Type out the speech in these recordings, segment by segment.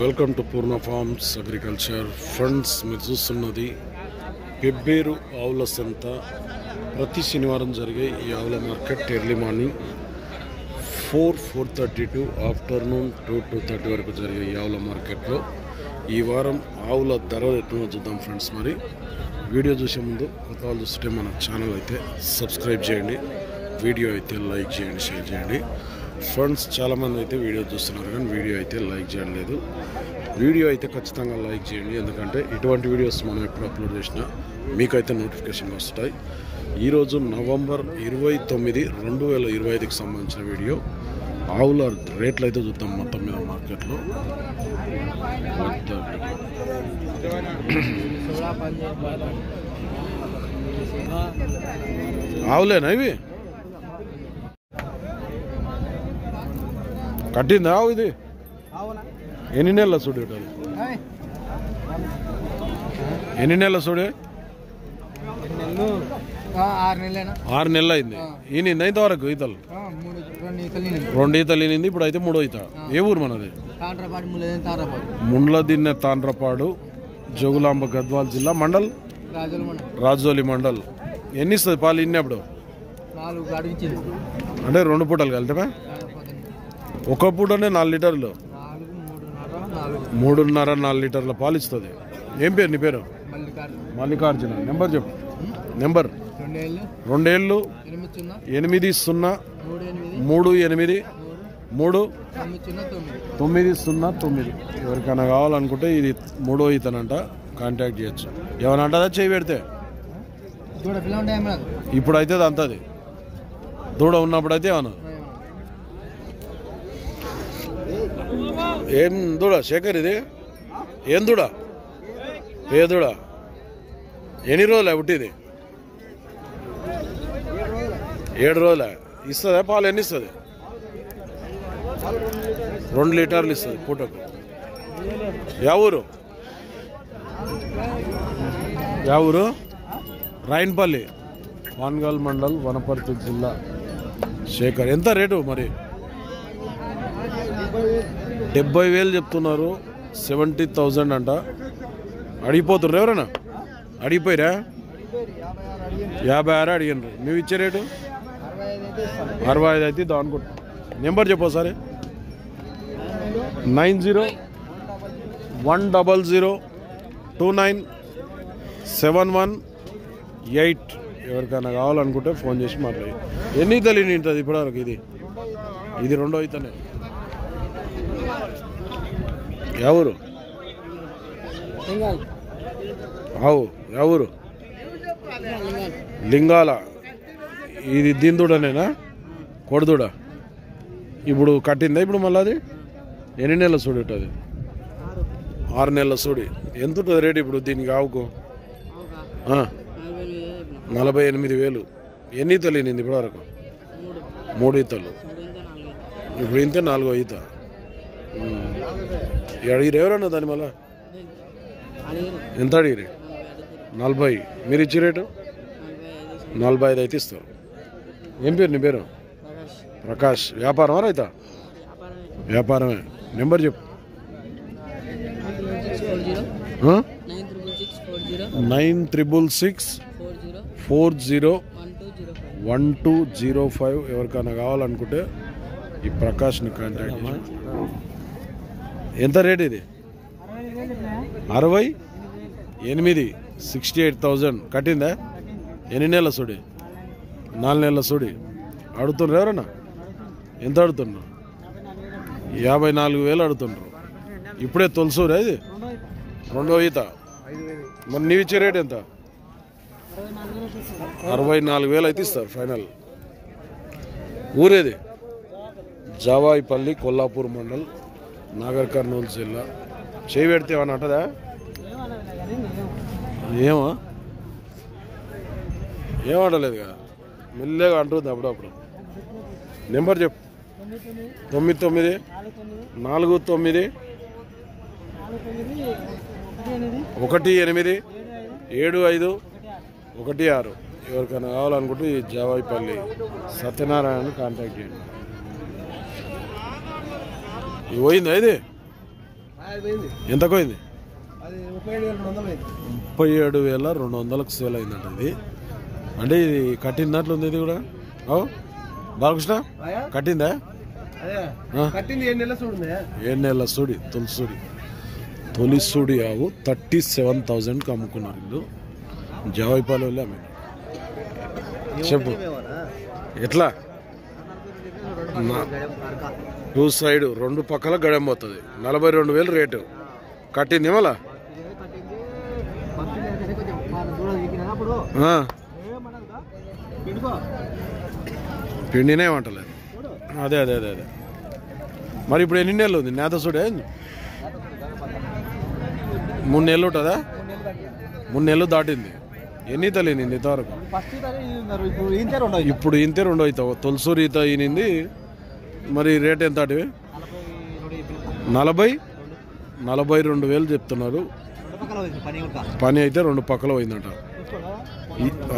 Welcome to Purna forms agriculture friends. మీరు చూస్తున్నది పెబ్బేరు ఆవుల సంత. ప్రతి శనివారం జరిగే ఈ ఆవుల market early morning 4:30 to afternoon 2:30 వరకు జరిగే ఈ ఆవుల మార్కెట్లో ఈ వారం ఆవుల ధర ఎట్లా చూద్దాం ఫ్రెండ్స్. మరి వీడియో చూసే ముందు కొత్త వాళ్ళు చూస్తుంటే మన ఛానల్ అయితే సబ్స్క్రైబ్ చేయండి, వీడియో అయితే లైక్ చేయండి, షేర్ చేయండి ఫ్రెండ్స్. చాలామంది అయితే వీడియో చూస్తున్నారు కానీ వీడియో అయితే లైక్ చేయడం లేదు. వీడియో అయితే ఖచ్చితంగా లైక్ చేయండి, ఎందుకంటే ఇటువంటి వీడియోస్ మనం ఎప్పుడు అప్లోడ్ చేసినా మీకైతే నోటిఫికేషన్ వస్తాయి. ఈరోజు నవంబర్ 29, 2025కి సంబంధించిన వీడియో. ఆవుల రేట్లు అయితే చూద్దాం మొత్తం మీద మార్కెట్లో. ఆవులేనా ఇవి? కట్టిందా ఆవు ఇది? ఎన్ని నెలల చూడు, ఎన్ని నెలల చూడే? 6 నెలలు అయింది. ఈనింది ఇంతవరకు ఈతలు? 2 ఈతలు ఈనింది, ఇప్పుడు అయితే 3వ ఈత. ఏ ఊరు మనది? ముండ్ల దిన్నె తాండ్రపాడు, జోగులాంబ, గద్వాల్ జిల్లా, మండల్ రాజోలి మండల్. ఎన్ని ఇస్తుంది పాలు ఇన్నప్పుడు? అంటే 2 పూటలు కలితే ఒక పూటనే 4 లీటర్లు, 3.5-4 లీటర్ల పాలు ఇస్తుంది. ఏం పేరు నీ పేరు? మల్లికార్జున. నెంబర్ చెప్పు. నెంబర్ 2 8 0 383 ఎవరికైనా కావాలనుకుంటే ఇది 3వ ఈతనంట, కాంటాక్ట్ చేయొచ్చు. ఏమైనా అంటదా చేయి పెడితే? ఇప్పుడు అయితే అంతది, దూడ ఉన్నప్పుడు అయితే ఏమన్నా. ఏం దూడ శేఖర్ ఇది? ఏం దూడ? ఏ దూడ? ఎన్ని రోజులే పుట్టింది? 7 రోజులే. ఇస్తుందా పాలు? ఎన్ని ఇస్తుంది? 2 లీటర్లు ఇస్తుంది పూటకు. ఎవరు? రాయన్పల్లి, వాన్గల్ మండల్, వనపర్తి జిల్లా. శేఖర్. ఎంత రేటు మరి? 70,000 చెప్తున్నారు. 70,000 అంట. అడిగిపోతున్నారు ఎవరైనా? అడిగిపోయిరా? 56 అడిగినారు. నువ్వు ఇచ్చే రేటు 65 అయితే ఇద్దాం అనుకుంటా. నెంబర్ చెప్పు సరే. 90-100-29-71-8. ఎవరికైనా కావాలనుకుంటే ఫోన్ చేసి మాట్లాడి. ఎన్ని తల్లి ఉంటుంది ఇప్పటివరకు? ఇది 2వ అయితేనే. ఎవరు? అవు ఎవరు? లింగాల. ఇది దీని దూడనేనా? కొడదూడ. ఇప్పుడు కట్టిందా? ఇప్పుడు మళ్ళీ అది ఎన్ని నెలల సూడి ఉంటుంది? 6 నెలల సూడి. ఎంత ఉంటుంది రేటు ఇప్పుడు దీనికి ఆవుకు? 48,000. ఎన్ని ఈతలు ఈనింది ఇప్పటివరకు? 3 ఈతలు. ఇప్పుడు ఇంతే 4వ ఈత. అడిగిరు ఎవరన్నా దాని మళ్ళా? ఎంత అడిగిరి? 40. మీరు ఇచ్చే రేటు 45 అయితే ఇస్తారు. ఏం పేరు నీ పేరు? ప్రకాష్. వ్యాపారమా రైతా? వ్యాపారమే. నెంబర్ చెప్పు. 966401205. ఎవరికైనా కావాలనుకుంటే ఈ ప్రకాష్ని కాంటాక్ట్ చేయండి. ఎంత రేట్ ఇది? 68. 68,000. కట్టిందా? ఎన్ని నెలల సూడి? 4 నెలల సూడి. అడుగుతుండ్రు ఎవరన్నా? ఎంత అడుగుతుండ్రు? 54,000 అడుగుతుండ్రు. ఇప్పుడే తొలసూరా ఇది? 2వ ఈత. మరి నీవు ఇచ్చే రేట్ ఎంత? 64,000 అయితే ఇస్తారు ఫైనల్. ఊరేది? జావాయిపల్లి, కొల్లాపూర్ మండల్, నాగర్ కర్నూలు జిల్లా. చేయి పెడితే ఏమన్నా అంటదా? ఏమంటలేదు కదా, మెల్లగా అంటుంది అప్పుడప్పుడు. నెంబర్ చెప్పు. 99-48-75-16. ఎవరికైనా కావాలనుకుంటే ఈ జావాయిపల్లి సత్యనారాయణ కాంటాక్ట్ చేయండి. ఇది పోయిందా? ఇది ఎంతకు పోయింది? 37,200కు సేల్ అయిందంట ఇది. అంటే ఇది కట్టినట్లు ఉంది ఇది కూడా. బాలకృష్ణ కట్టిందా? 7 నెలల సూడి తొలిసూడి ఆవు 37,000కి అమ్ముకున్నారు వీళ్ళు. జవాయిపాలు వెళ్ళి అమ్మి. చెప్పు ఎట్లా? 2 సైడ్ 2 పక్కల గడెం పోతుంది. 42,000 రేటు. కట్టింది మళ్ళా పిండినే వంటలేదు. అదే అదే అదే అదే. మరి ఇప్పుడు ఎన్ని నెలలు ఉంది నేత చూడే? 3 నెలలు ఉంటుందా? 3 నెలలు దాటింది. ఎన్ని తలేనింది ఇంతవరకు? ఇప్పుడు ఇంతే 2 అవుతావు. తొలసూరి ఈత ఈనింది. మరి రేట్ ఎంత? అటు 42,000 చెప్తున్నారు. పని అయితే 2 పక్కల పోయిందంట.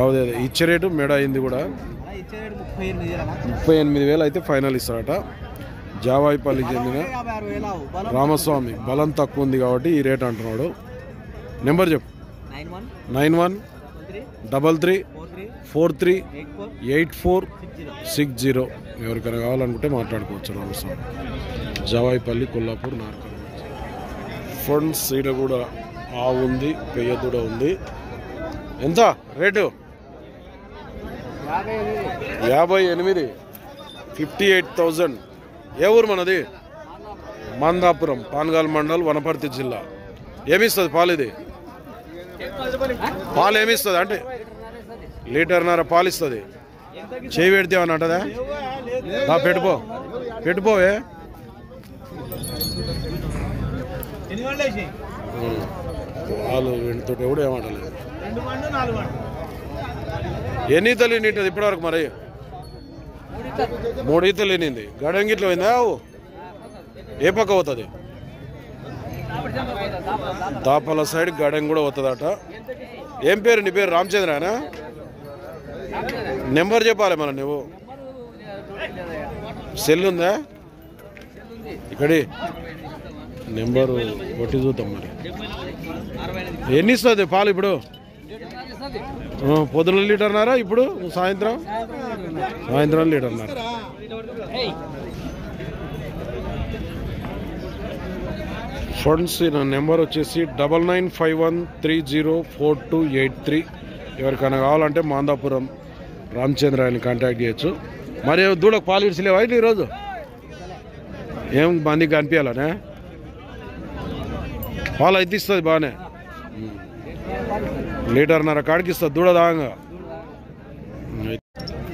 అదే ఇచ్చే రేటు మెడ అయింది కూడా. 38,000 అయితే ఫైనల్ ఇస్తారట. జావాయిపల్లికి చెందిన రామస్వామి. బలం తక్కువ ఉంది కాబట్టి ఈ రేట్ అంటున్నాడు. నెంబర్ చెప్పు. 9133438460. ఎవరికైనా కావాలనుకుంటే మాట్లాడుకోవచ్చు. రామస్వామి, జావాయిపల్లి, కొల్లాపూర్, నార్కల్. ఫ్రంట్ సైడ్ కూడా ఆవు ఉంది, పెయ్య కూడా ఉంది. ఎంత రేటు? 58. 58,000. ఏ ఊరు మనది? మందాపురం, పాన్గాల్ మండల్, వనపర్తి జిల్లా. ఏమిస్తుంది పాలు? ఇది పాలు ఏమిస్తుంది అంటే? 1.5 లీటర్ పాలు ఇస్తుంది. చేయి పెడితే అని అంటదా? పెట్టుపోవే. పాలు వెంటతో కూడా ఏమంటలేదు. ఎన్ని ఈతలు నీటది ఇప్పటివరకు? మరి 3 ఈతలు ఎన్నింది. గడంగిట్లో పోయిందా? ఏ పక్క పోతుంది? దాపల సైడ్ గడం కూడా పోతుందట. ఏం పేరు నీ పేరు? రామచంద్రనా? నెంబర్ చెప్పాలి మన. నువ్వు సెల్ ఉందా? ఇక్కడి నెంబరు కొట్టి చూద్దాం. మరి ఎన్ని ఇస్తుంది పాలు ఇప్పుడు? పొద్దున 1 లీటర్నారా? ఇప్పుడు సాయంత్రం 1 లీటర్నారా? ఫండ్స్ నా నెంబర్ వచ్చేసి 9951304283. ఎవరికైనా కావాలంటే మాందాపురం రామచంద్ర అని కాంటాక్ట్ చేయొచ్చు. మరి దూడకు పాలు ఇడ్చలేవా ఈరోజు? ఏం మందికి కనిపించాలనే? పాలు అయితే ఇస్తుంది బాగానే. 1.5 లీటర్నర కాడికి ఇస్తుంది దూడ దాగా.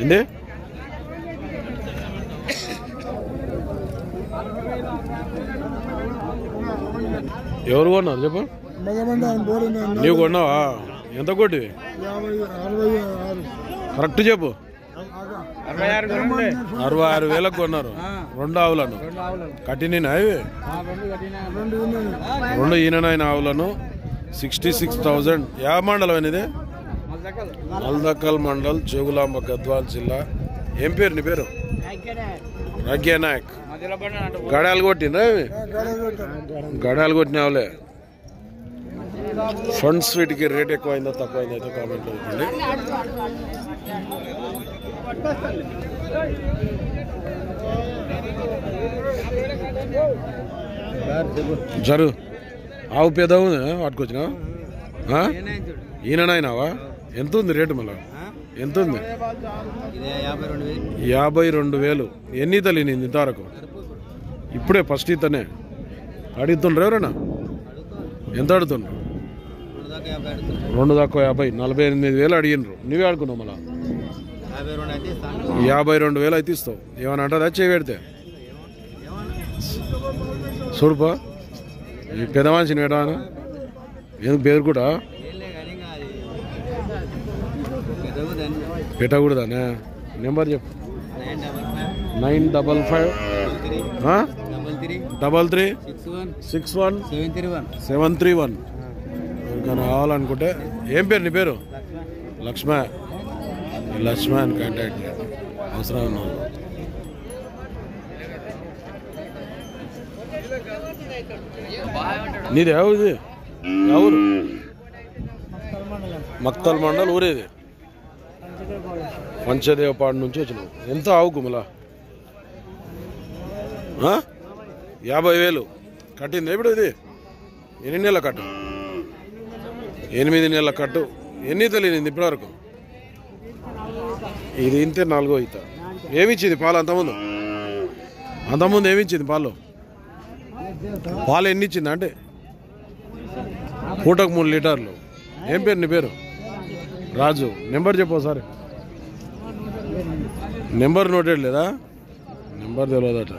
ఏంది? ఎవరు కొన్నారు చెప్పు? నీవు కొన్నావా? ఎంత కొట్టి? కరెక్ట్ చెప్పు. 66,000 కొన్నారు. 2 ఆవులను కట్టిన అవి 2 ఈనైన ఆవులను 66,000. యా మండలం అనేది? మల్దకల్ మండల్, జోగులాంబ, గద్వాల్ జిల్లా. ఏం పేరు నీ పేరు? రాగ్యా నాయక్. గడాలు కొట్టిండ్రా? గడాలు కొట్టిన ఆవులే. ఫండ్స్ వీటికి రేట్ ఎక్కువైందో తక్కువైందో అయితే కామెంట్లో ఇవ్వండి. జరు ఆవు పెద్ద ఉంది పట్టుకొచ్చినా? ఈయనైనావా? ఎంత ఉంది రేటు? మళ్ళా ఎంత ఉంది? 52,000. ఎన్ని ఈతలు ఈనింది ఇంతవరకు? ఇప్పుడే ఫస్ట్ ఈతనే అడుగుతుండ్రు ఎవరైనా? ఎంత అడుగుతుండ్రు? 2 దాకా 50. 48,000 అడిగినరు. నువ్వే అడుగున్నావు. మళ్ళా 52,000 అయితే ఇస్తావు. ఏమన్నా అంటారా చేయి పెడితే? చూడుపా ఈ పెద్ద మనిషిని పెట్టాను. ఎందుకు బెదరుకుంటా? పెట్టకూడదానే? నెంబర్ చెప్పు. 95336361 ఎవరికైనా కావాలనుకుంటే. ఏం పేరు నీ పేరు? లక్ష్మణ్ కాంటాక్ట్ అవసరం ఉన్న నీది ఎవరిది? ఎవరు? మక్తల్ మండల్. ఊరేది? పంచదేవపాడు నుంచి వచ్చినావు. ఎంత ఆవుకు మళ్ళా? 50,000 కట్టింది. ఇప్పుడు ఇది ఎన్ని నెలల కట్టు? 8 నెలల కట్టు. ఎన్ని తెలియనింది ఇప్పటివరకు? ఇది ఇంతే 4వ ఈత. ఏమిచ్చింది పాలు అంతకుముందు? ఏమిచ్చింది పాలు? పాలు ఎన్ని ఇచ్చింది అంటే? పూటకు 3 లీటర్లు. ఏం పేరు నీ పేరు? రాజు. నెంబర్ చెప్పు ఒకసారి. నెంబర్ నోటెడ్ లేదా? నెంబర్ తెలియదట.